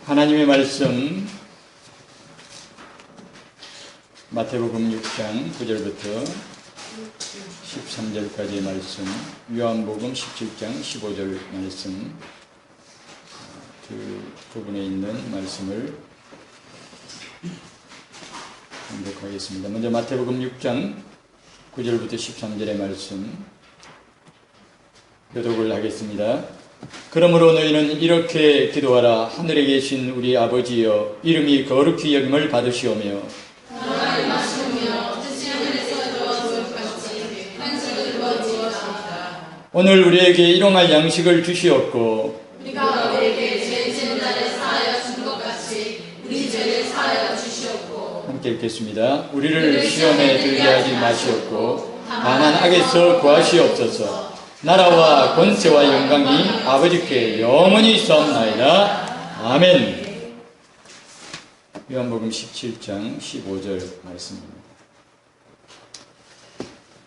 하나님의 말씀 마태복음 6장 9절부터 13절까지의 말씀, 요한복음 17장 15절 말씀, 두 부분에 있는 말씀을 공독하겠습니다. 먼저 마태복음 6장 9절부터 13절의 말씀 교독을 하겠습니다. 그러므로 너희는 이렇게 기도하라. 하늘에 계신 우리 아버지여, 이름이 거룩히 여김을 받으시오며 나라를 마시오며 뜻이 하늘에서 이루어진 것 같이 한식을 이루어지이다. 오늘 우리에게 일용할 양식을 주시옵고 우리가 우리에게 죄 지은 자를 사하여 준 것 같이 우리 죄를 사하여 주시옵고. 함께 읽겠습니다. 우리를 시험에 들게 하지 마시옵고 다만 악에서 구하시옵소서. 나라와 권세와 영광이 아버지께 영원히 있사옵나이다. 아멘. 요한복음 17장 15절 말씀입니다.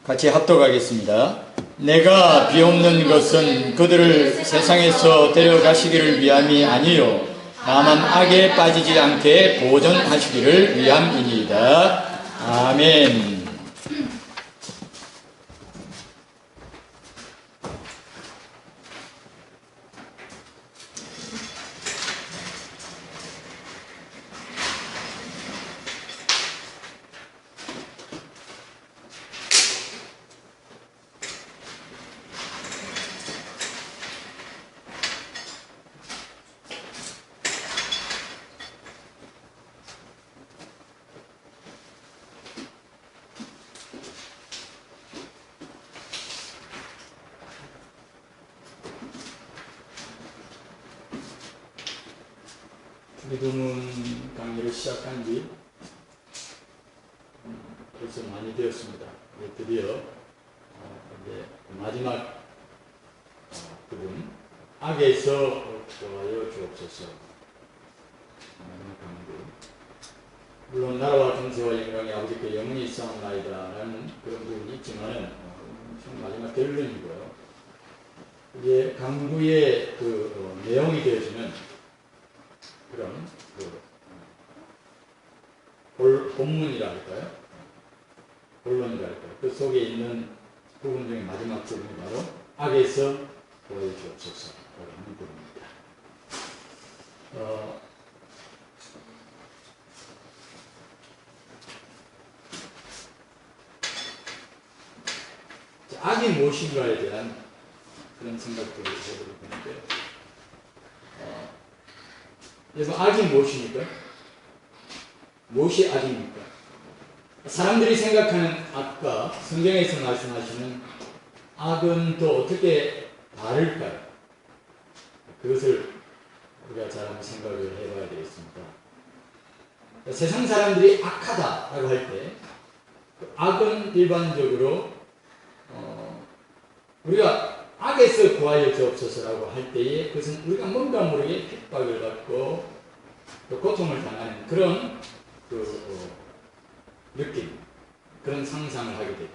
같이 합독하겠습니다. 내가 비옵는 것은 그들을 세상에서 데려가시기를 위함이 아니요 다만 악에 빠지지 않게 보존하시기를 위함이니이다. 아멘. 믿음은 강의를 시작한 지 벌써 많이 되었습니다. 드디어 이제 마지막 부분, 악에서 구하여 주옵소서. 마지막 강의. 물론 나라와 권세와 영광이 아버지께 영원히 있사옵나이다 라는 그런 부분이 있지만 마지막 결론이고요. 이제 강구의 그 내용이 되어지는 그런 본문이라 할까요? 본론이라 할까요? 그 속에 있는 부분 중에 마지막 부분이 바로 악에서 구하여 주옵소서 라는 부분입니다. 악이 무엇인가에 대한 그런 생각들을 해보려고 하는데요. 그래서 악이 무엇입니까? 무엇이 악입니까? 사람들이 생각하는 악과 성경에서 말씀하시는 악은 또 어떻게 다를까요? 그것을 우리가 잘 한번 생각을 해봐야 되겠습니다. 세상 사람들이 악하다라고 할 때 악은 일반적으로 우리가 악에서 구하여 주옵소서라고 할 때에 그것은 우리가 뭔가 모르게 핍박을 받고 또 고통을 당하는 그런 느낌, 그런 상상을 하게 됩니다.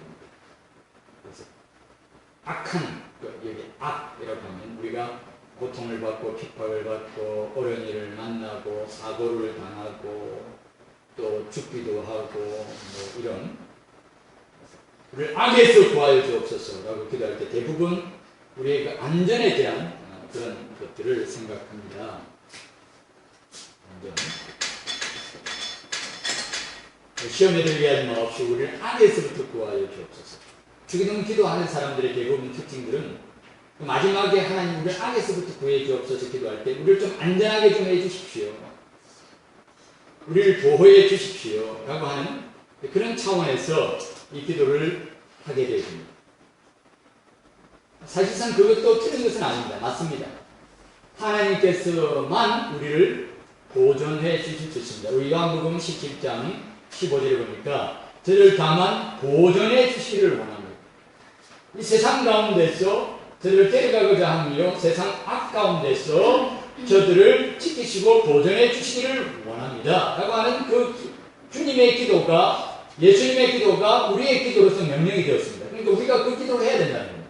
그래서 악한, 여기 악이라고 하면 우리가 고통을 받고 핍박을 받고 어려운 일을 만나고 사고를 당하고 또 죽기도 하고 뭐 이런 우리를 악에서 구하여 주옵소서라고 기도할 때 대부분 우리의 그 안전에 대한 그런 것들을 생각합니다. 안전. 시험에 들게 하지 마옵시 우리를 악에서부터 구하여 주옵소서. 주기도문 기도하는 사람들의 대부분 특징들은 마지막에 하나님 우리를 악에서부터 구해 주옵소서 기도할 때 우리를 좀 안전하게 좀 해주십시오. 우리를 보호해 주십시오. 라고 하는 그런 차원에서 이 기도를 하게 되어집니다. 사실상 그것도 틀린 것은 아닙니다. 맞습니다. 하나님께서만 우리를 보존해 주실 수 있습니다. 우리 요한복음 17장 15절에 보니까 저를 다만 보존해 주시기를 원합니다. 이 세상 가운데서 저들을 데려가고자 함이요 세상 악 가운데서 저들을 지키시고 보존해 주시기를 원합니다. 라고 하는 그 주님의 기도가 예수님의 기도가 우리의 기도로서 명령이 되었습니다. 그러니까 우리가 그 기도를 해야 된다는 겁니다.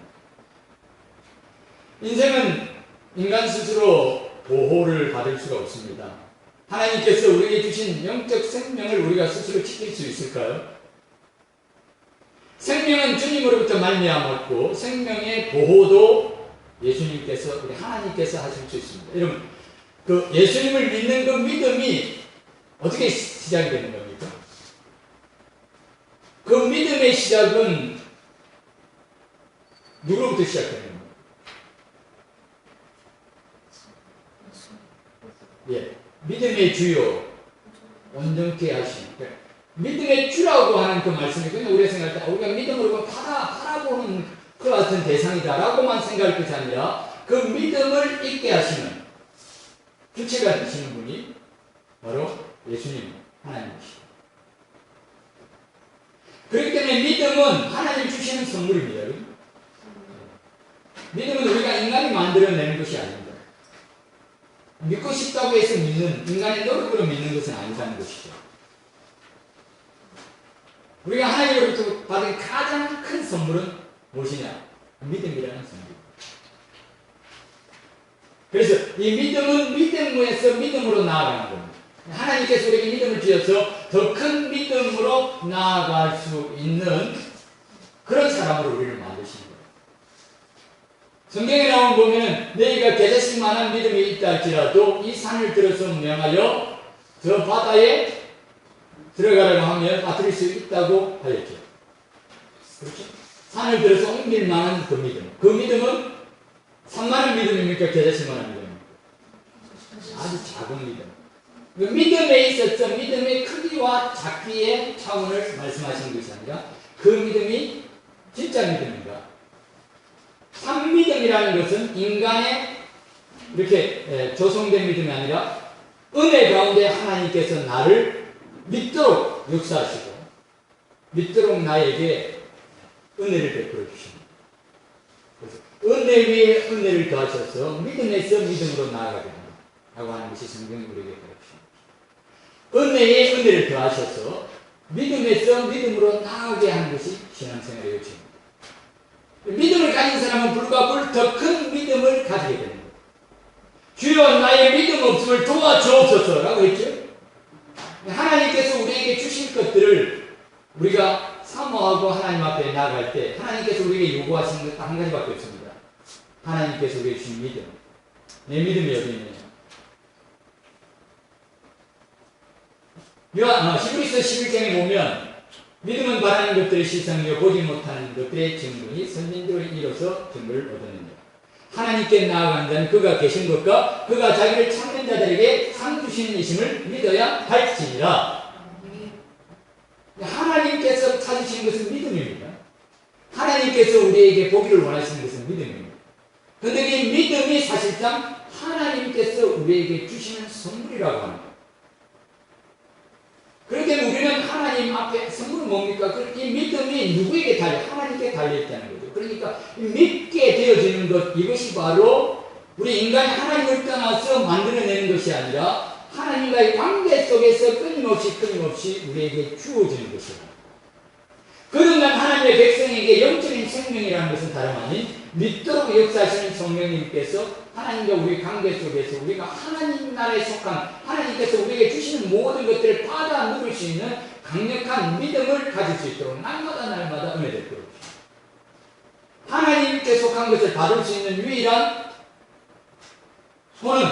인생은 인간 스스로 보호를 받을 수가 없습니다. 하나님께서 우리에게 주신 영적 생명을 우리가 스스로 지킬 수 있을까요? 생명은 주님으로부터 말미암았고 생명의 보호도 예수님께서 우리 하나님께서 하실 수 있습니다. 여러분 그 예수님을 믿는 그 믿음이 어떻게 시작이 되는 겁니까? 그 믿음의 시작은 누구로부터 시작되는 겁니까? 예, 믿음의 주요 온전케 하시는 믿음의 주라고 하는 그 말씀이 그냥 우리가 생각할 때 우리가 믿음으로 바라보는 그 같은 대상이다라고만 생각할 것이 아니라 그 믿음을 있게 하시는 주체가 되시는 분이 바로 예수님 하나님이시죠. 그렇기 때문에 믿음은 하나님 주시는 선물입니다. 믿음은 우리가 인간이 만들어내는 것이 아닙니다. 믿고 싶다고 해서 믿는 인간의 노력으로 믿는 것은 아니라는 것이죠. 우리가 하나님으로부터 받은 가장 큰 선물은 무엇이냐? 믿음이라는 선물입니다. 그래서 이 믿음은 믿음에서 믿음으로 나아가는 겁니다. 하나님께서 우리에게 믿음을 주셔서 더 큰 믿음으로 나아갈 수 있는 그런 사람으로 우리를 만드신 거예요. 성경에 나오면 보면 너희가 개자식만한 믿음이 있다 할지라도 이 산을 들어서 명하여 저 바다에 들어가라고 하면 빠뜨릴 수 있다고 하였죠. 그렇죠? 산을 들어서 옮길 만한 그 믿음. 그 믿음은 산만한 믿음입니까? 개자식만한 믿음입니까? 아주 작은 믿음. 그 믿음에 있어서 믿음의 크기와 작기의 차원을 말씀하시는 것이 아니라 그 믿음이 진짜 믿음인가? 산믿음이라는 것은 인간의 이렇게 조성된 믿음이 아니라 은혜 가운데 하나님께서 나를 믿도록 역사하시고 믿도록 나에게 은혜를 베풀어 주십니다. 그래서 은혜 위에 은혜를 더하셔서 믿음에서 믿음으로 나아가게 합니다. 라고 하는 것이 성경이 우리에게 가르칩니다. 은혜에 은혜를 더하셔서 믿음에서 믿음으로 나아가게 하는 것이 신앙생활의 요청입니다. 믿음을 가진 사람은 불과 불 더 큰 믿음을 가지게 됩니다. 주여 나의 믿음 없음을 도와주옵소서라고 했죠. 하나님께서 우리에게 주실 것들을 우리가 사모하고 하나님 앞에 나아갈 때 하나님께서 우리에게 요구하시는 것 딱 한 가지밖에 없습니다. 하나님께서 우리에게 주신 믿음. 내 믿음이 어디 있느냐? 히브리서 11장에 보면 믿음은 바라는 것들의 실상이요 보지 못하는 것들의 증거니 선진들을 이뤄서 증거를 얻었느니라. 하나님께 나아간 자는 그가 계신 것과 그가 자기를 찾는 자들에게 상 주시는 이심을 믿어야 할지니라. 하나님께서 찾으시는 것은 믿음입니다. 하나님께서 우리에게 보기를 원하시는 것은 믿음입니다. 그런데 이 믿음이 사실상 하나님께서 우리에게 주시는 선물이라고 합니다. 그렇기 때문에 우리는 하나님 앞에 선물은 뭡니까? 이 믿음이 누구에게 달려? 하나님께 달려있다는 거죠. 그러니까 믿게 되어지는 것, 이것이 바로 우리 인간이 하나님을 떠나서 만들어내는 것이 아니라 하나님과의 관계 속에서 끊임없이 우리에게 주어지는 것이다. 그동안 하나님의 백성에게 영적인 생명이라는 것은 다름 아닌 믿도록 역사하시는 성령님께서 하나님과 우리 관계 속에서 우리가 하나님 나라에 속한 하나님께서 우리에게 주시는 모든 것들을 받아 누릴 수 있는 강력한 믿음을 가질 수 있도록 날마다 은혜 베풀어 주십니다. 하나님께 속한 것을 받을 수 있는 유일한 손은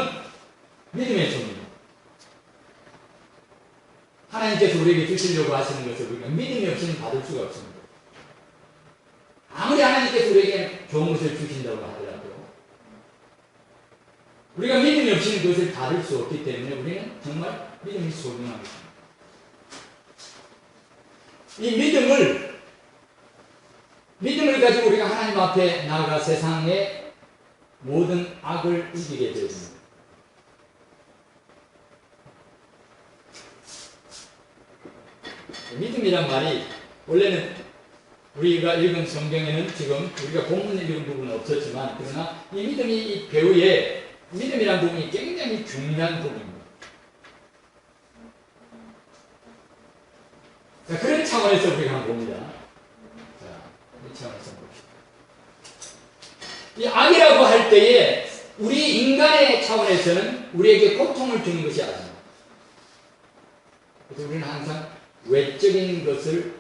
믿음의 손입니다. 하나님께서 우리에게 주시려고 하시는 것을 우리가 믿음이 없이는 받을 수가 없습니다. 아무리 하나님께서 우리에게 좋은 것을 주신다고 하더라도 우리가 믿음이 없이는 그것을 받을 수 없기 때문에 우리는 정말 믿음이 소중한 것입니다. 이 믿음을 가지고 우리가 하나님 앞에 나아가 세상의 모든 악을 이기게 되어집니다. 믿음이란 말이 원래는 우리가 읽은 성경에는 지금 우리가 본문에 읽은 부분은 없었지만 그러나 이 믿음이 이 배후에 믿음이란 부분이 굉장히 중요한 부분입니다. 자, 그런 차원에서 우리가 한번 봅니다. 자, 이 차원에서 봅시다. 이 악이라고 할 때에 우리 인간의 차원에서는 우리에게 고통을 주는 것이 아닙니다. 그래서 우리는 항상 외적인 것을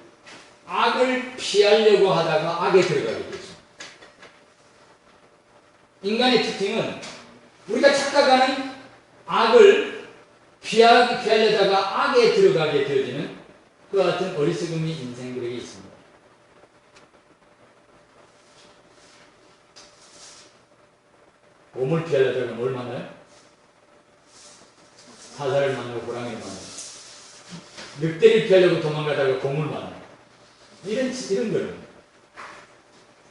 악을 피하려고 하다가 악에 들어가게 되죠. 인간의 특징은 우리가 착각하는 악을 피하려다가 악에 들어가게 되어지는 그와 같은 어리석음이 인생들에게 있습니다. 곰을 피하려다가 뭘 만나요? 사자를 만나고 호랑이를 만나요. 늑대를 피하려고 도망가다가 곰을 만나요. 이런 거예요.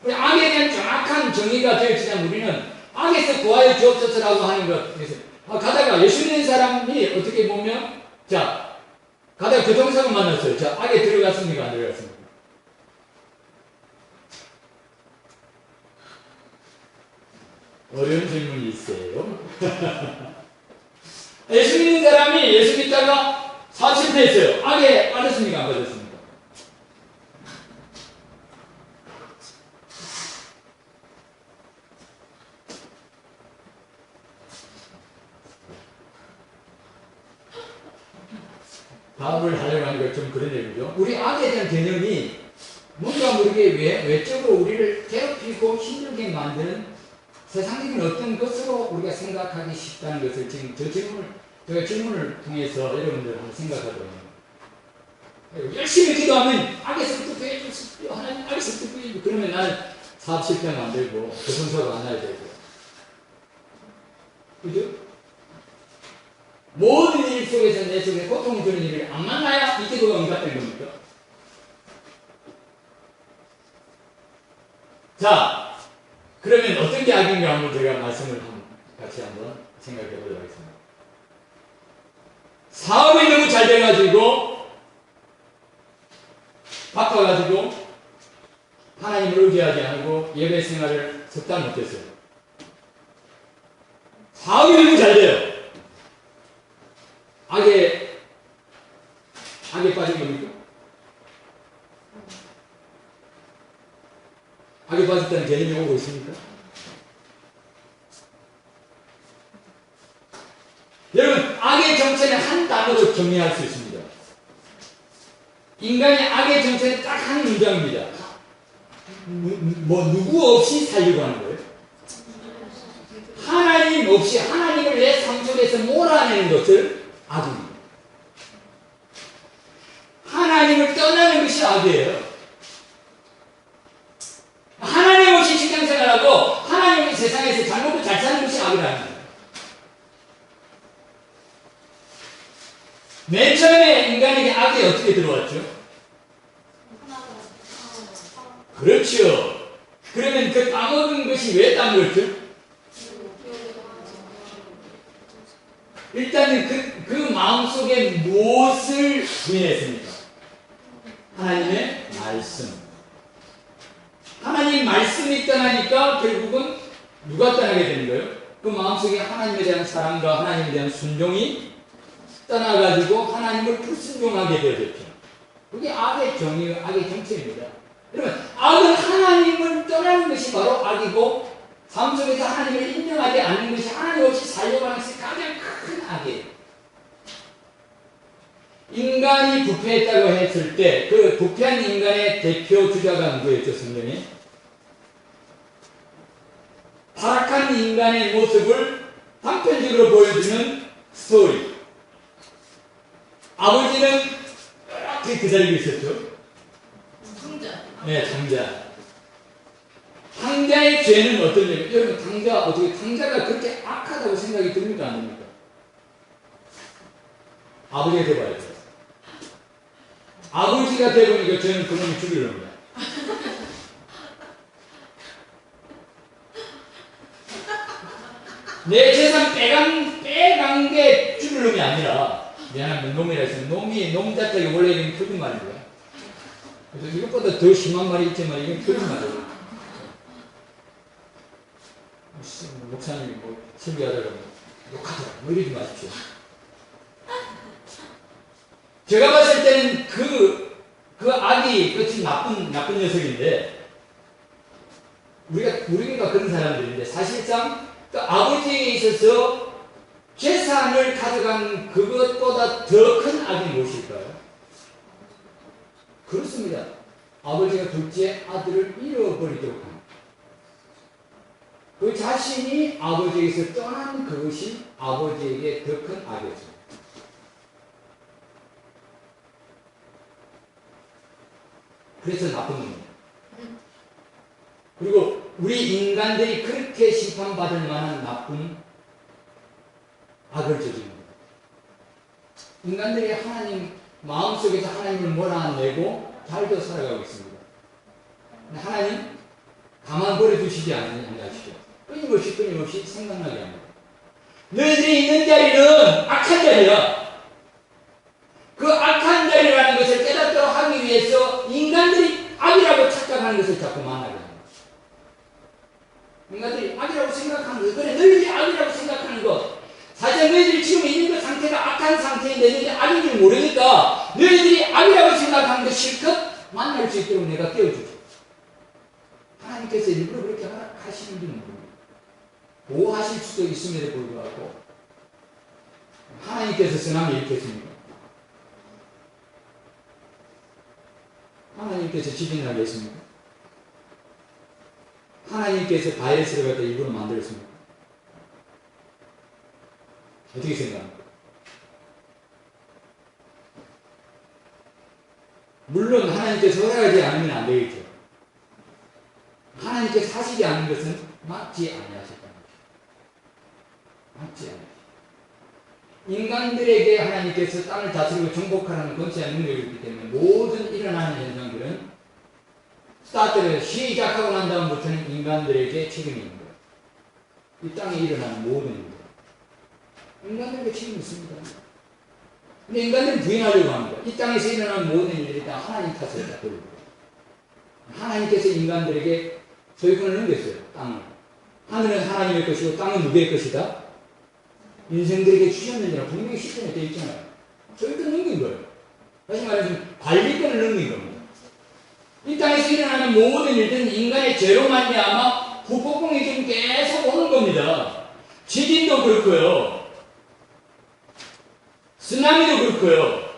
우리 악에 대한 정확한 정의가 되어지자면 우리는 악에서 구하여 주옵소서라고 하는 것. 가다가 예수 믿는 사람이 어떻게 보면, 자, 가다가 교통사고 만났어요. 자, 악에 들어갔습니까? 안 들어갔습니까? 어려운 질문이 있어요. 예수 믿는 사람이 예수 믿다가 사실패했어요. 악에 빠졌습니까? 안 빠졌습니까? 답을 하려고 하니까 좀 그런 얘기죠. 우리 악에 대한 개념이 뭔가 모르게 외적으로 우리를 괴롭히고 힘들게 만드는 세상적인 어떤 것으로 우리가 생각하기 쉽다는 것을 지금 제가 질문을 통해서 여러분들 한번 생각하거든요. 열심히 기도하면 악에서부터 구해주십시오. 하나님 악에서부터 구해주십시오. 그러면 나는 사업 실패하면 안 되고 교통사고 안 나야 되고. 그죠? 모든 일 속에서 내 속에 고통을 주는 일을 안 만나야 이 기도가 응답되는 겁니까? 자, 그러면 어떤 게 악인가 한번 제가 말씀을 같이 한번 생각해 보도록 하겠습니다. 사업이 너무 잘 돼가지고 바빠가지고 하나님을 의지하지 않고 예배 생활을 석 달 못했어요. 사업이 너무 잘 돼요. 악에 빠진 겁니까? 악에 빠졌다는 개념이 오고 있습니까? 여러분, 악의 정체는 한 단어로 정리할 수 있습니다. 인간의 악의 정체는 딱 한 문장입니다. 누구 없이 살려고 하는 거예요? 하나님 없이 하나님을 내 삶 속에서 몰아내는 것을 악입니다. 하나님을 떠나는 것이 악이에요. 하나님 없이 직장 생활하고 하나님 없이 세상에서 잘 먹고 잘 사는 것이 악이라는 거예요. 맨 처음에 인간에게 악이 어떻게 들어왔죠? 그렇죠. 그러면 그 따먹은 것이 왜 따먹었죠? 일단은 그 마음속에 무엇을 부인했습니까? 하나님의 말씀. 하나님 말씀이 떠나니까 결국은 누가 떠나게 되는 거예요? 그 마음속에 하나님에 대한 사랑과 하나님에 대한 순종이 떠나가지고 하나님을 불순종하게 되어졌죠. 그게 악의 정의, 악의 정체입니다. 여러분, 악은 하나님을 떠나는 것이 바로 악이고 삶 속에서 하나님을 인정하지 않는 것이 하나님 없이 살려고 하는 것이 가장 큰 악이에요. 인간이 부패했다고 했을 때 그 부패한 인간의 대표 주자가 누구였죠, 성경에? 타락한 인간의 모습을 단편적으로 보여주는 스토리. 아버지는 이렇게 기다리고 있었죠. 성자. 네, 장자. 탕자의 죄는 어떤 죄입니까? 여러분, 탕자가 그렇게 악하다고 생각이 듭니까? 안 듭니까? 아버지가 돼봐야죠. 아버지가 돼보니까 저는 그놈이 죽이려는 거야. 내 재산 빼간 게 죽일 놈이 아니라, 미안하면 놈이라 해서 놈 자체가 원래 이건 틀린 말인 거야. 그래서 이것보다 더 심한 말이 있지만 이건 틀린 말이에요. 목사님이 설교하다가 욕하더라. 이러지 마십시오. 제가 봤을 때는 그 악이 그것이 나쁜 녀석인데 우리가 그런 사람들인데 사실상 또 아버지에게 있어서 재산을 가져간 그것보다 더 큰 악이 무엇일까요? 그렇습니다. 아버지가 둘째 아들을 잃어버리도록 합니다. 그 자신이 아버지에게서 떠난 그것이 아버지에게 더 큰 악이었습니다. 그래서 나쁜 놈입니다. 그리고 우리 인간들이 그렇게 심판받을 만한 나쁜 악을 저집니다. 인간들이 하나님 마음속에서 하나님을 몰아내고 잘도 살아가고 있습니다. 하나님 가만 버려두시지 않으시죠. 끊임없이 생각나게 합니다. 너희들이 있는 자리는 악한 자리야. 그 악한 자리라는 것을 깨닫도록 하기 위해서 인간들이 악이라고 착각하는 것을 자꾸 만나게 합니다. 인간들이 악이라고 생각하는 것, 그래 너희들이 악이라고 생각하는 것, 사실 너희들이 지금 있는 그 상태가 악한 상태인데 너희들이 악인 줄 모르니까 너희들이 악이라고 생각하는 것 실컷 만날 수 있도록 내가 띄워주죠. 하나님께서 일부러 그렇게 하시는 줄 모릅니다. 보호하실 수도 있음에도 불구하고 하나님께서 선함이 있겠습니까? 하나님께서 지진하겠습니까? 하나님께서 바이러스를 갖다 일부러 만들었습니까? 어떻게 생각합니까? 물론 하나님께서 허락하지 않으면 안 되겠죠. 하나님께서 하시지 않은 것은 맞지 아니하셨다는 거죠. 맞지 않으셨다. 인간들에게 하나님께서 땅을 다스리고 정복하라는 권세한 능력이 있기 때문에 모든 일어나는 현상들은 스타트를 시작하고 난 다음부터는 인간들에게 책임이 있는 거예요. 이 땅에 일어나는 모든 일들. 인간들에게 책임이 있습니다. 근데 인간들은 부인하려고 합니다. 이 땅에서 일어나는 모든 일들이 다 하나님 탓을 다 돌리고. 하나님께서 인간들에게 소유권을 넘겼어요. 땅을. 하늘은 하나님의 것이고 땅은 누구의 것이다? 인생들에게 주셨느니라 분명히 시편에 되어 있잖아요. 소유권 넘긴 거예요. 다시 말해서 관리권을 넘긴 겁니다. 이 땅에서 일어나는 모든 일들은 인간의 죄로 말미암아 후폭풍이 지금 계속 오는 겁니다. 지진도 그렇고요. 쓰나미도 그렇고요.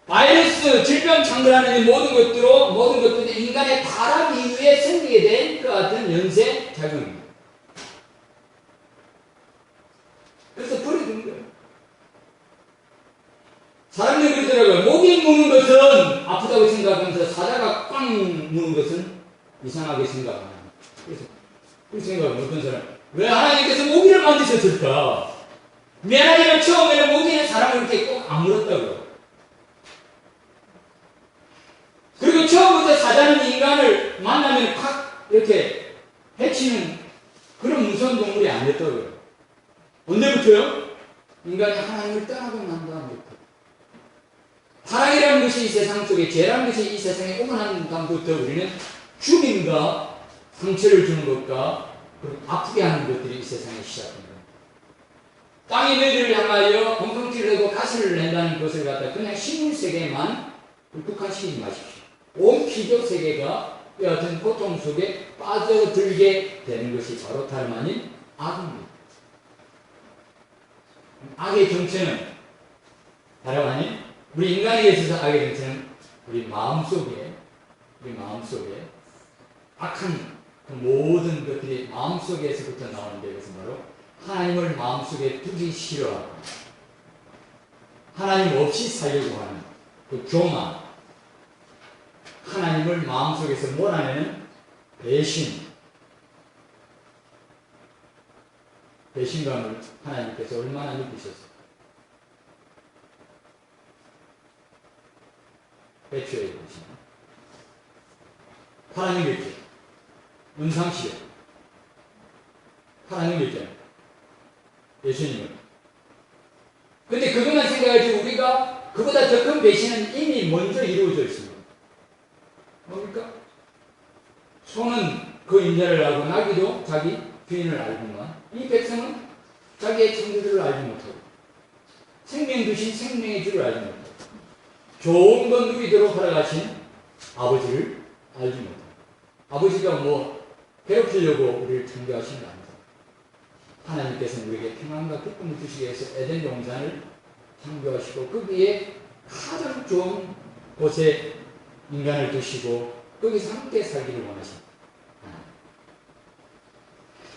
바이러스, 질병 창궐하는 모든 것들은 인간의 타락 이후에 생기게 된 그 같은 연쇄 작용입니다. 그래서 버려두는 거예요. 사람들이 그러더라고요. 목이 무는 것은 아프다고 생각하면서 사자가 꽝 무는 것은 이상하게 생각합니다. 그래서 그 생각은 어떤 사람, 왜 하나님께서 모기를 만드셨을까? 미안하지만 처음에는 모기는 사람을 이렇게 꼭 안 물었다고요. 그리고 처음부터 사자는 인간을 만나면 팍 이렇게 해치는 그런 무서운 동물이 아니었다고요. 언제부터요? 인간이 하나님을 떠나고 난 다음부터. 타락이라는 것이 이 세상 속에, 죄라는 것이 이 세상에 오고 난 다음부터 우리는 죽임과 상처를 주는 것과 아프게 하는 것들이 이 세상에 시작됩니다. 땅이 너희들을 향하여 엉겅퀴를 내고 가시를 낸다는 것을 갖다 그냥 식물세계만 국한시키지 마십시오. 온 피조 세계가 여하튼 고통 속에 빠져들게 되는 것이 바로 다름 아닌 악입니다. 악의 정체는 다름 아닌 우리 인간에게 있어서 악의 정체는 우리 마음속에 악한 그 모든 것들이 마음속에서부터 나오는데 그것은 바로 하나님을 마음속에 두기 싫어하고 하나님 없이 살려고 하는 그 교만, 하나님을 마음속에서 몰아내는 배신감을 하나님께서 얼마나 느끼셨어요? 배추의 배신. 하나님 있죠. 은상시대. 하나님 있잖아요. 예수님은. 근데 그것만 생각하지 우리가 그보다 더 큰 배신은 이미 먼저 이루어져 있습니다. 뭡니까? 소는 그 인자를 알고 나귀도 자기 주인을 알지만 이 백성은 자기의 창조주를 알지 못하고 생명 주신 생명의 주를 알지 못하고 좋은 것 누리도록 허락하신 아버지를 알지 못하고 아버지가 뭐 괴롭히려고 우리를 창조하신 거 아닙니다. 하나님께서는 우리에게 평안과 기쁨을 주시기 위해서 에덴 동산을 창조하시고 거기에 가장 좋은 곳에 인간을 두시고 거기서 함께 살기를 원하십니다.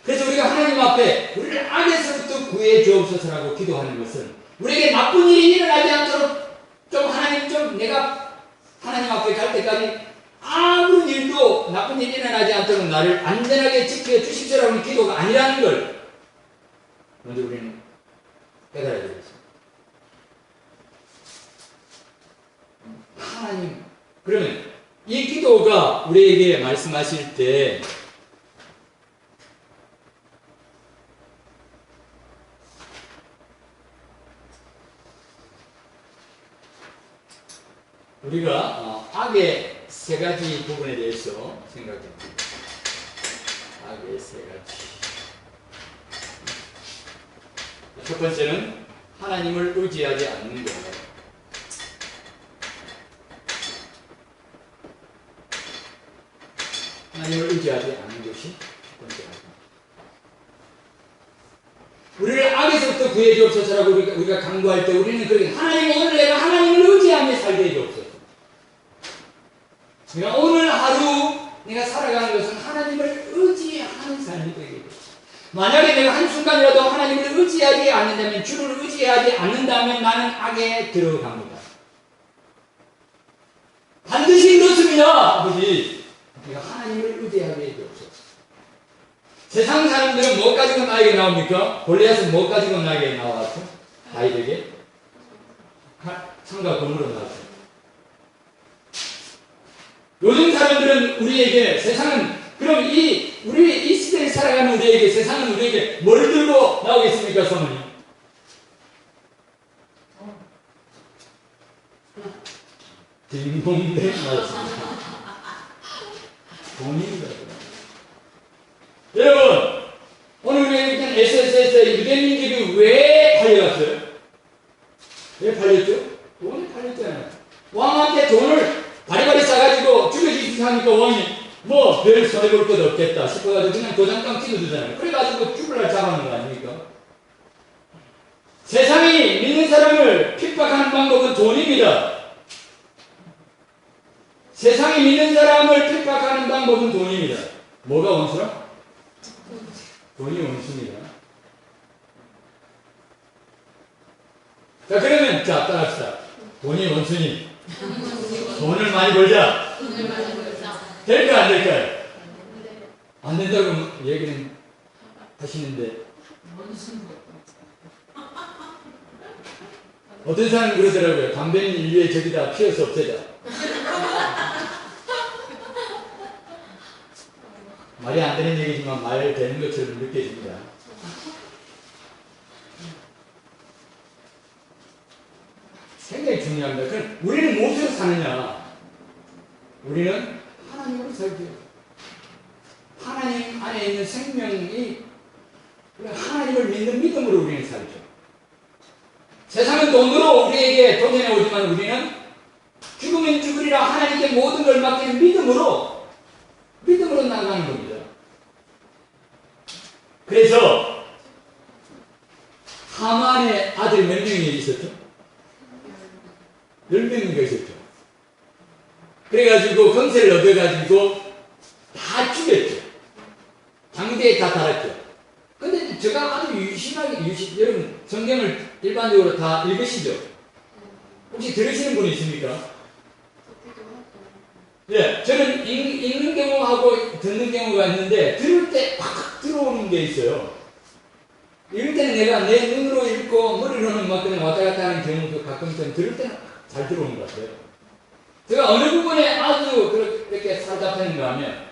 그래서 우리가 하나님 앞에 우리를 악에서부터 구해 주옵소서라고 기도하는 것은 우리에게 나쁜 일이 일어나지 않도록 좀 하나님 좀 내가 하나님 앞에 갈 때까지 아무런 일도 나쁜 일이 일어나지 않도록 나를 안전하게 지켜 주십시오라는 기도가 아니라는 걸 먼저 우리는 깨달아야 되겠습니다. 하나님, 그러면 이 기도가 우리에게 말씀하실 때 우리가 악의 세 가지 부분에 대해서 생각해 봅니다. 악의 세 가지. 첫 번째는 하나님을 의지하지 않는 것. 하나님을 의지하지 않는 것이 첫 번째 악입니다. 우리를 악에서부터 구해 주옵소서라고 우리가 간구할 때 우리는 그렇게 하나님 오늘 내가 하나님을 의지하며 살게 해 주옵소서. 내가 오늘 하루 내가 살아가는 것은 하나님을 의지하는 삶이 되게 됩니다. 만약에 내가 한순간이라도 하나님을 의지하지 않는다면, 주를 의지하지 않는다면 나는 악에 들어갑니다. 반드시 그렇습니다. 아버지, 내가 하나님을 의지하게 해주옵소서. 세상 사람들은 뭐 가지고 나에게 나옵니까? 골리앗은 뭐 가지고 나에게 나왔어? 다윗에게? 창과 검으로 나왔어. 요즘 사람들은 우리에게 세상은 그럼 우리 이 시대에 살아가는 우리에게 세상은 우리에게 뭘 들고 나오겠습니까, 성은이? 딩동댕 맞습니다. 돈입니다. 여러분, 오늘 우리가 일단 SSS의 유대민족이 왜 팔려갔어요? 왜 팔렸죠? 돈이 팔렸잖아요. 왕한테 돈을 바리바리 싸가지고 죽여주시고 하니까 왕이 뭐 별 손해볼 것 없겠다 싶어가지고 그냥 도장깡 찍어주잖아요. 그래가지고 죽을 날 잡아놓은 거 아닙니까? 세상이 믿는 사람을 핍박하는 방법은 돈입니다. 세상이 믿는 사람을 핍박하는 방법은 돈입니다. 뭐가 원수라? 돈이 원수입니다. 자, 그러면 자 따라합시다. 돈이 원수니 돈을 많이 벌자. 될까 안 될까요? 안 된다고 얘기는 하시는데 어떤 사람은 그러더라고요. 담배는 인류의 적이다. 피워서 없애자. 말이 안 되는 얘기지만 말 되는 것처럼 느껴집니다. 굉장히 중요합니다. 그럼 우리는 무엇으로 사느냐? 우리는 하나님으로 살게요. 하나님 안에 있는 생명이 하나님을 믿는 믿음으로 우리는 살죠. 세상은 돈으로 우리에게 도전해 오지만 우리는 죽으면 죽으리라 하나님께 모든 걸 맡기는 믿음으로 나가는 겁니다. 그래서 하만의 아들 몇 명이 있었죠? 10명인가 있었죠. 그래가지고 권세를 얻어가지고 다 죽였죠. 장대에 다 달았죠. 근데 제가 아주 여러분 성경을 일반적으로 다 읽으시죠? 혹시 들으시는 분이 있습니까? 예, 저는 읽는 경우하고 듣는 경우가 있는데 들을 때 팍 들어오는 게 있어요. 읽을 때는 내가 내 눈으로 읽고 머리로는 막 그냥 왔다 갔다 하는 경우도 가끔 있는데 들을 때는 잘 들어오는 것 같아요. 제가 어느 부분에 아주 그렇게 사잡혔는가 하면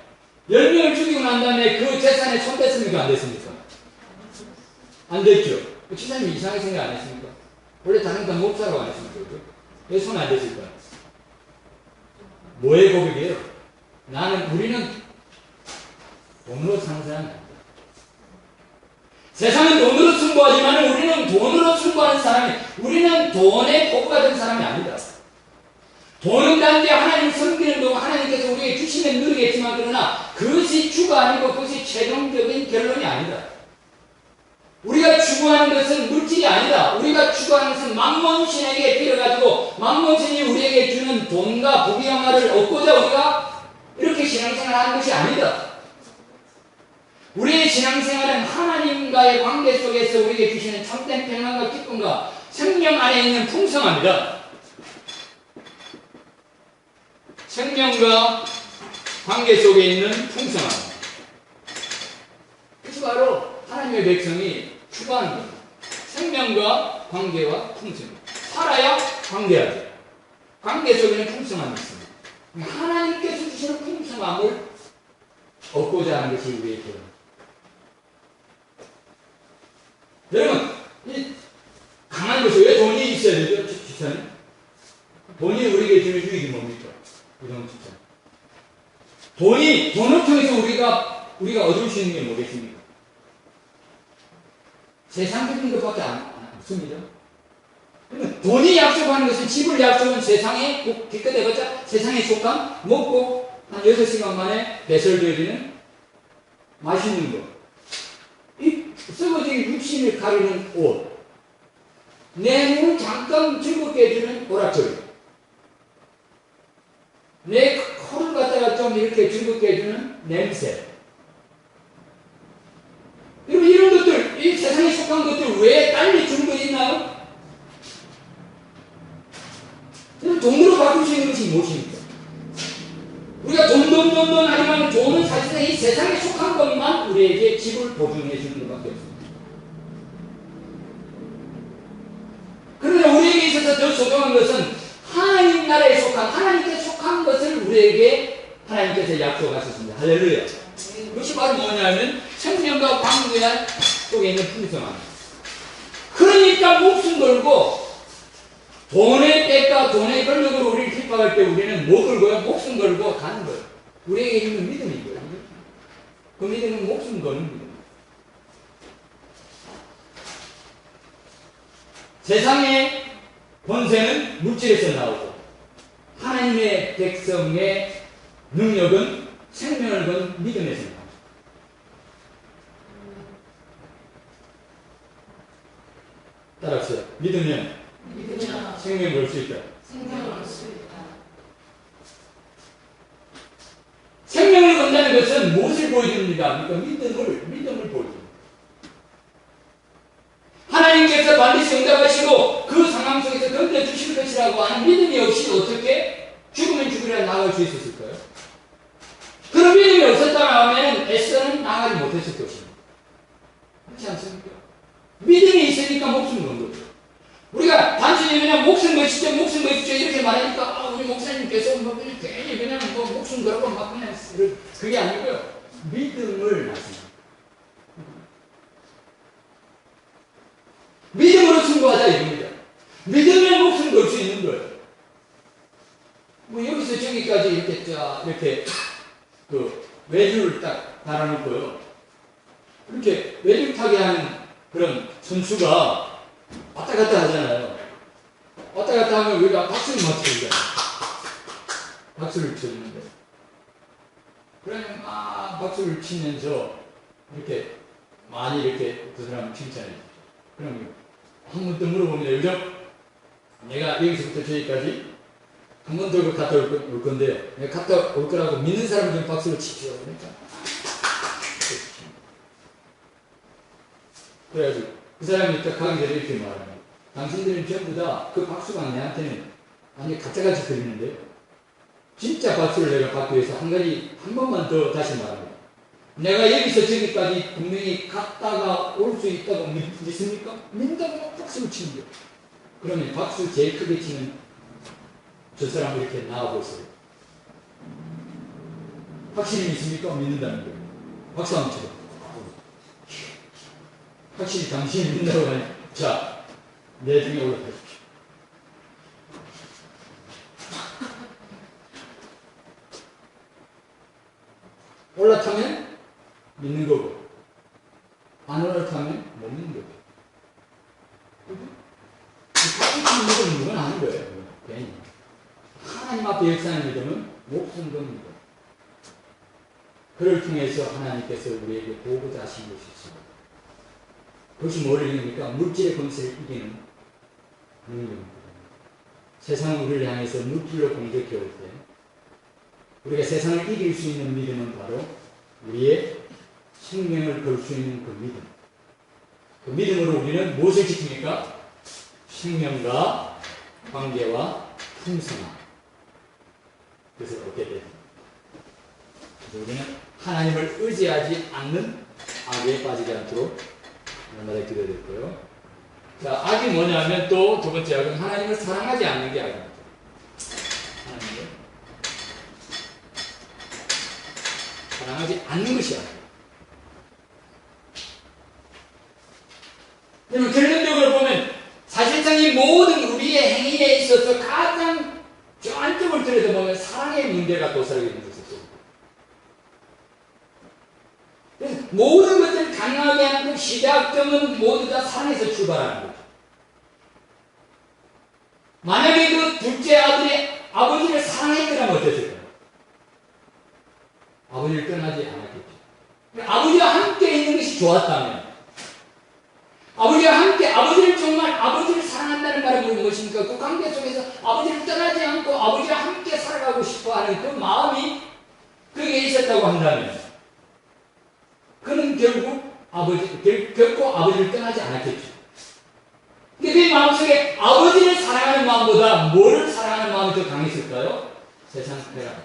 10명을 죽이고 난 다음에 그 재산에 손 댔습니까? 안 됐습니까? 안 됐죠. 지사님이 이상하게 생각 안 했습니까? 원래 다른 건 목사라고 안 했습니까? 왜 손 안 댔을까? 뭐의 고백이에요? 우리는 돈으로 사는 사람이 아니다. 세상은 돈으로 승부하지만 우리는 돈으로 승부하는 사람이, 우리는 돈에 포부가 된 사람이 아니다. 돈은 단지 하나님을 섬기는 동안 하나님께서 우리에게 주시면 누리겠지만 그러나 그것이 주가 아니고 그것이 최종적인 결론이 아니다. 우리가 추구하는 것은 물질이 아니다. 우리가 추구하는 것은 만몬신에게 빌어가지고 만몬신이 우리에게 주는 돈과 부귀영화를 얻고자 우리가 이렇게 신앙생활하는 것이 아니다. 우리의 신앙생활은 하나님과의 관계 속에서 우리에게 주시는 참된 평안과 기쁨과 생명 안에 있는 풍성함이다. 생명과 관계 속에 있는 풍성함. 그것이 바로 하나님의 백성이 추구하는 겁니다. 생명과 관계와 풍성. 살아야 관계하죠. 관계 속에는 풍성함이 있습니다. 하나님께서 주시는 풍성함을 얻고자 하는 것이 우리의 결혼. 여러분, 이 강한 것이 왜 돈이 있어야 되죠? 지천에? 돈이 우리에게 주는 유익이 뭡니까? 이런 지천. 돈을 통해서 우리가 얻을 수 있는 게 뭐겠습니까? 세상적인 것밖에 없습니다. 돈이 약속하는 것은 집을 약속은 세상에 기껏 해봤자 세상에 속한 먹고 한 6시간 만에 배설되어지는 맛있는 것. 이 썩어진 육신을 가리는 옷. 내 몸을 잠깐 즐겁게 해주는 오락거리. 내 코를 갖다가 좀 이렇게 즐겁게 해주는 냄새. 여러분, 이런 것들, 이 세상에 속한 것들 왜 빨리 주는 거 있나요? 돈으로 바꿀 수 있는 것이 무엇입니까? 우리가 돈 하지만 돈은 사실상 이 세상에 속한 것만 우리에게 집을 보증해 주는 것밖에 없습니다. 그러나 우리에게 있어서 더 소중한 것은 하나님 나라에 속한, 하나님께 속한 것을 우리에게 하나님께서 약속하셨습니다. 할렐루야. 그것이 바로 뭐냐면 생명과 관계 속에 있는 풍성함. 그러니까 목숨 걸고 돈의 때가 돈의 권력으로 우리를 핍박할 때 우리는 뭐 걸고요? 목숨 걸고 가는 거예요. 우리에게 있는 믿음이고요. 그 믿음은 목숨 거는 믿음. 세상의 권세는 물질에서 나오고 하나님의 백성의 능력은 생명을 건 믿음에서 나옵니다. 따라하세요. 믿으면 생명을 걸 수 있다. 생명을 건다는 것은 무엇을 보여줍니까? 그러니까 믿음을 보여줍니다. 하나님께서 반드시 응답하시고 그 상황 속에서 건져주실 것이라고 하는 믿음이 없이 어떻게 죽으면 죽으려 나아갈 수 있었을까요? 그런 믿음이 없었다고 하면 애써는 나아가지 못했을 것입니다. 그렇지 않습니까? 믿음이 있으니까 목숨을 건 거죠. 우리가 단순히 그냥 목숨 거시죠 이렇게 말하니까 우리 목사님께서 뭐 괜히 그냥 뭐 목숨 걸고 막 그냥 그게 아니고요. 믿음을 낳습니다. 믿음으로 승부하자 이겁니다. 믿으면 목숨 걸 수 있는 거예요. 뭐 여기서 저기까지 이렇게 그 외줄을 딱 달아놓고요. 이렇게 외줄 타게 하는 그런 선수가 왔다 갔다 하잖아요. 왔다 갔다 하면 우리가 박수를 막 치잖아요. 박수를 쳐주는데. 그러면 막 박수를 치면서 이렇게 많이 이렇게 그 사람 칭찬해. 그럼 한 번 더 물어봅니다. 요즘 내가 여기서부터 저기까지 한 번 더 갔다 올 건데요. 내가 갔다 올 거라고 믿는 사람 좀 박수를 치죠. 그러니까. 그래가지고 그 사람이 딱 가기 전에 이렇게 말합니다. 당신들은 전부 다 그 박수가 내한테는 아니 가짜같이 들리는데요. 진짜 박수를 내가 받기 위해서 한 번만 더 다시 말합니다. 내가 여기서 저기까지 분명히 갔다가 올 수 있다고 믿습니까? 믿는다고 박수를 치는 거예요. 그러면 박수 제일 크게 치는 저 사람 이렇게 나와보세요. 확실히 믿습니까? 믿는다는 거예요. 박수 한번 쳐요. 확실히 당신이 믿는다고 하니 자, 내 등에 올라타십시오. 올라타면 믿는 거고 안 올라타면 못 믿는 거고. 박수 치는 믿음은 그건 아닌 거예요. 괜히. 하나님 앞에 역사하는 믿음은 목숨 거는 거. 그를 통해서 하나님께서 우리에게 보고자 하신 것이 있습니다. 그것이 뭐를 이깁니까? 물질의 권세를 이기는 능력입니다. 세상은 우리를 향해서 물질로 공격해 올 때 우리가 세상을 이길 수 있는 믿음은 바로 우리의 생명을 걸 수 있는 그 믿음. 그 믿음으로 우리는 무엇을 지킵니까? 생명과 관계와 풍성함. 그래서 얻게 됩니다. 그래서 우리는 하나님을 의지하지 않는 악에 빠지지 않도록 날마다 기도드렸고요. 자, 악이 뭐냐면 또 두 번째 악은 하나님을 사랑하지 않는 게 악입니다. 하나님을 사랑하지 않는 것이 악입니다. 그러면 결론적으로 보면 사실상 이 모든 우리의 행위에 있어서 가장 저 안쪽을 들여다보면 사랑의 문제가 도사리고 있는 것이죠. 그래서 모든 것들을 가능하게 하는 그 시작점은 모두 다 사랑에서 출발하는 거죠. 만약에 그 둘째 아들이 아버지를 사랑했더라면 어땠을까요? 아버지를 떠나지 않았겠죠. 아버지와 함께 있는 것이 좋았다면, 아버지와 함께, 아버지를 정말, 아버지를 사랑한다는 말은 무엇입니까? 그 관계 속에서 아버지를 떠나지 않고 아버지와 함께 살아가고 싶어 하는 그 마음이 그게 있었다고 한다면, 그는 결국 결코 아버지를 떠나지 않았겠죠. 근데 그 마음속에 아버지를 사랑하는 마음보다 뭐를 사랑하는 마음이 더 강했을까요? 세상 쾌락.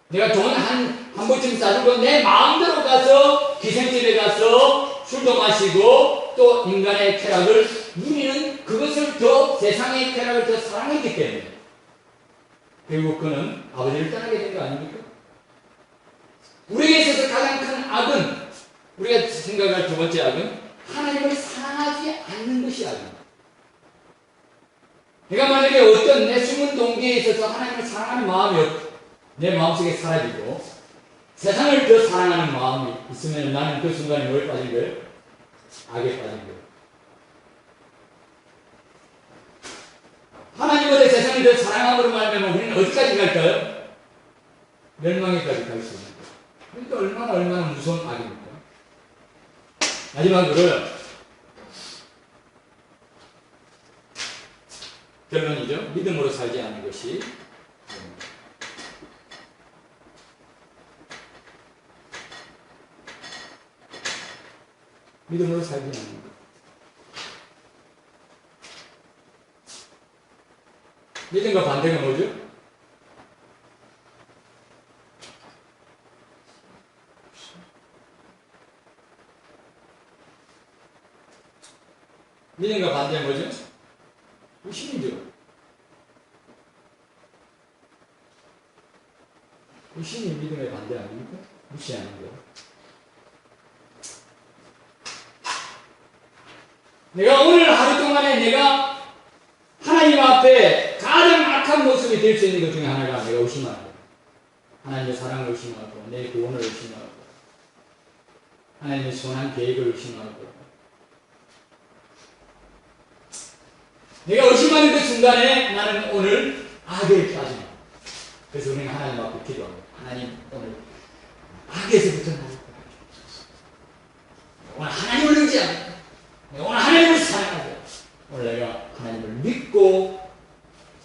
내가 돈 한 번쯤 싸주고 내 마음대로 가서 기생집에 가서 술도 마시고 또 인간의 쾌락을 누리는 그것을 더 세상의 쾌락을 더 사랑했기 때문에 결국 그는 아버지를 떠나게 된 거 아닙니까? 우리에게 있어서 가장 큰 악은 우리가 생각할 두 번째 악은 하나님을 사랑하지 않는 것이 악입니다. 내가 만약에 어떤 내 숨은 동기에 있어서 하나님을 사랑하는 마음이 내 마음속에 사라지고 세상을 더 사랑하는 마음이 있으면 나는 그 순간에 뭘 빠진 거예요? 악에 빠진 거예요. 하나님보다 세상을 더 사랑함으로 말하면 우리는 어디까지 갈까요? 멸망에까지 갈 수 있는 거예요. 그러니까 얼마나 무서운 악입니까? 마지막으로 결론이죠. 믿음으로 살지 않는 것이 믿음으로 살지 않는 것. 믿음과 반대가 뭐죠? 믿음과 반대가 뭐죠? 의심이죠. 의심이 믿음의 반대 아닙니까? 무시하는 거. 내가 오늘 하루 동안에 내가 하나님 앞에 가장 악한 모습이 될 수 있는 것 중에 하나가 내가 의심하는 거예요. 하나님의 사랑을 의심하고 내 구원을 의심하고 하나님의 선한 계획을 의심하고 내가 의심하는 그 순간에 나는 오늘 악에 빠집니다. 그래서 우리는 하나님 앞에 기도합니다. 하나님 오늘 악에서부터 나를 구해주옵소서. 오늘 하나님을 의지합니다. 오늘 하나님을 사랑하고 오늘 내가 하나님을 믿고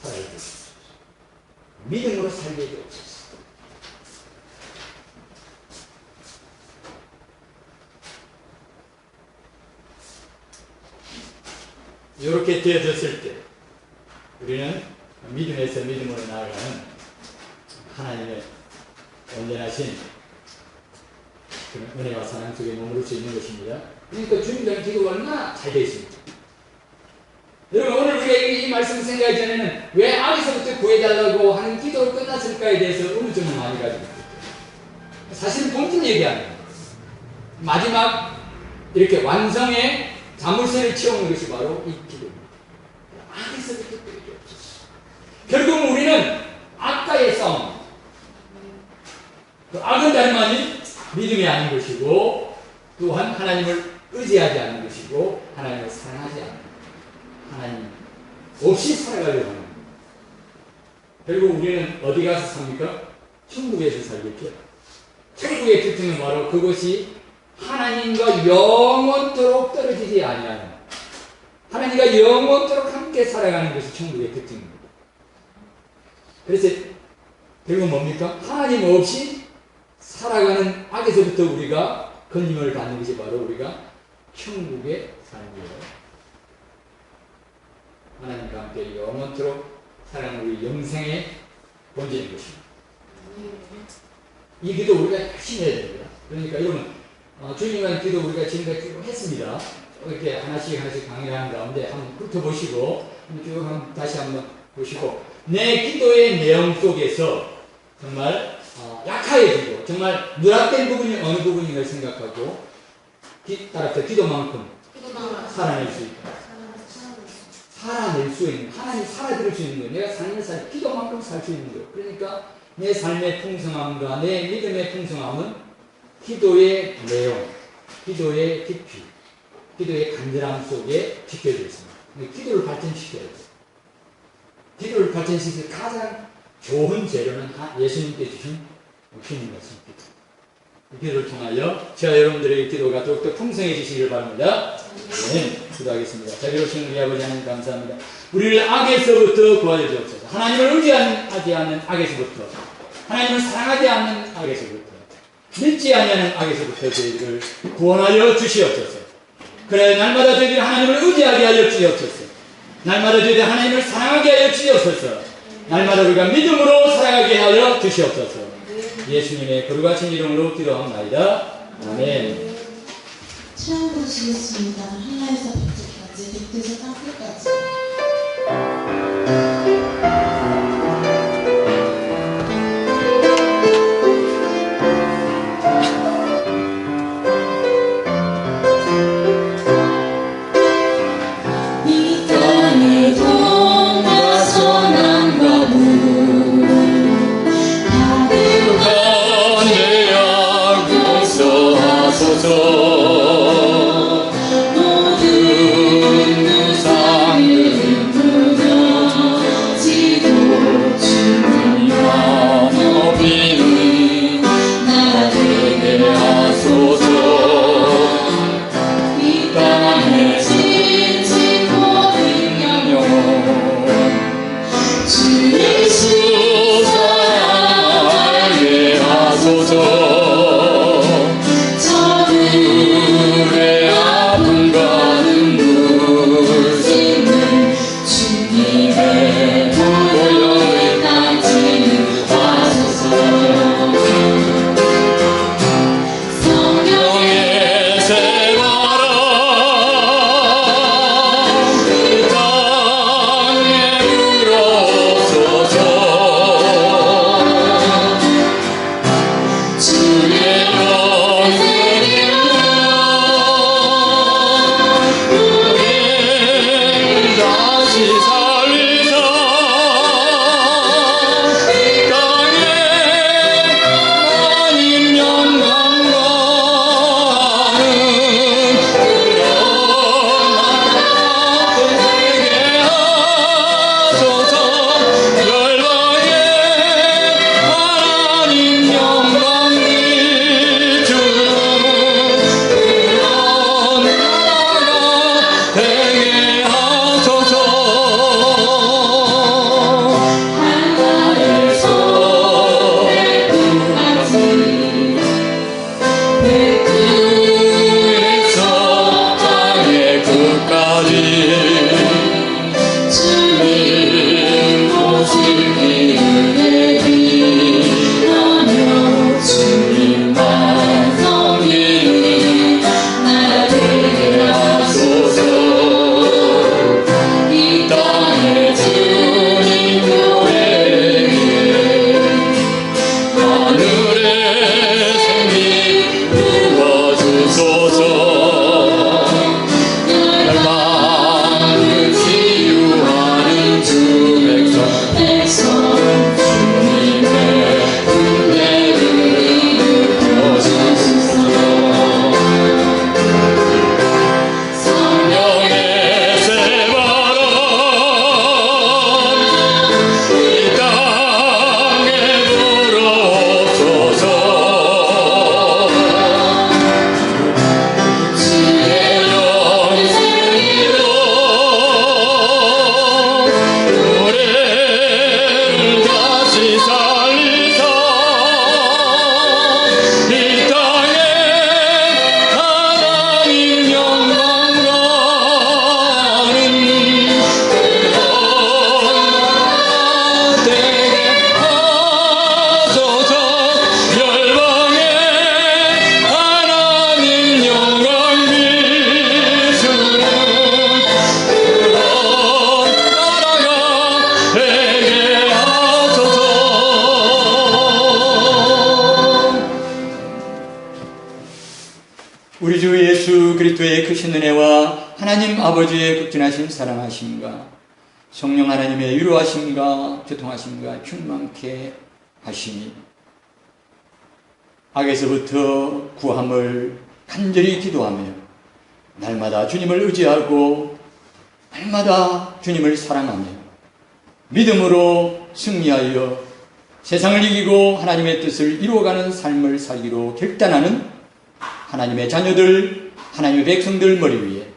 살아야 되겠습니다. 믿음으로 살게 되옵소서. 이렇게 되어졌을 때 우리는 믿음에서 믿음으로 나아가는 하나님의 온전하신 은혜와 사랑 속에 머무를 수 있는 것입니다. 그러니까 주님과의 기도가 얼마나 잘 되어 있습니다. 여러분 오늘 우리가 이 말씀 생각하기 전에는 왜 악에서부터 구해달라고 하는 기도를 끝났을까에 대해서 의문점을 많이 가지고 있죠. 사실 본질 얘기합니다. 마지막 이렇게 완성의 자물쇠를 채우는 것이 바로 이 기도입니다. 악에서부터 구해주옵소서. 결국 우리는 악과의 싸움. 그 악은 다름 아닌 믿음이 아닌 것이고 또한 하나님을 의지하지 않는 것이고 하나님을 사랑하지 않는 하나님 없이 살아가려고 하는 겁니다. 결국 우리는 어디 가서 삽니까? 천국에서 살겠죠. 천국의 특징은 바로 그것이 하나님과 영원토록 떨어지지 아니하는, 하나님과 영원토록 함께 살아가는 것이 천국의 특징입니다. 그래서 결국은 뭡니까? 하나님 없이 살아가는 악에서부터 우리가 건짐을 받는 것이 바로 우리가 천국의 삶이에요. 하나님과 함께 영원토록 살아가는 우리 영생의 본질인 것입니다. 이 기도 우리가 열심히 해야 됩니다. 그러니까 여러분, 주님과의 기도 우리가 지금까지 쭉 했습니다. 이렇게 하나씩 강의하는 가운데 한번 훑어보시고, 다시 한번 보시고, 내 기도의 내용 속에서 정말 약하여지고, 정말 누락된 부분이 어느 부분인가 생각하고, 따라서 기도만큼 살아낼 수 있다. 살아낼 수 있는, 하나님 살아들을 수 있는 것, 내가 삶을 기도만큼 살 수 있는 것. 그러니까 내 삶의 풍성함과 내 믿음의 풍성함은 기도의 내용, 기도의 깊이, 기도의 간절함 속에 지켜져 있습니다. 기도를 발전시켜야 돼요. 기도를 발전시킬 가장 좋은 재료는 예수님께 주신 주님 말씀입니다. 이 기도를 통하여 저와 여러분들의 기도가 더욱더 풍성해지시기를 바랍니다. 네, 기도하겠습니다. 자비로우신 우리 아버지 하나님 감사합니다. 우리를 악에서부터 구하여 주옵소서. 하나님을 의지하지 않는 악에서부터, 하나님을 사랑하지 않는 악에서부터, 믿지 아니하는 악에서부터 저희들을 구원하여 주시옵소서. 그래, 날마다 저희들이 하나님을 의지하게 하여 주시옵소서. 날마다 저희들이 하나님을 사랑하게 하여 주시옵소서. 날마다 우리가 믿음으로 살아가게 하여 주시옵소서. 예수님의 거룩하신 이름으로 기도합니다. 아멘. 처음 보시겠습니다. 한라에서 백제까지, 백제에서 땅끝까지. 이 땅의 동과 서남과 북 가득한 내 악 용서하소서. 모든 무상을 부려 하나님 아버지의 극진하신 사랑하심과 성령 하나님의 위로하심과 교통하심과 충만케 하시니 악에서부터 구함을 간절히 기도하며 날마다 주님을 의지하고 날마다 주님을 사랑하며 믿음으로 승리하여 세상을 이기고 하나님의 뜻을 이루어가는 삶을 살기로 결단하는 하나님의 자녀들, 하나님의 백성들 머리 위에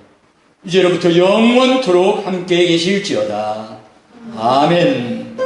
이제로부터 영원토록 함께 계실지어다. 아멘.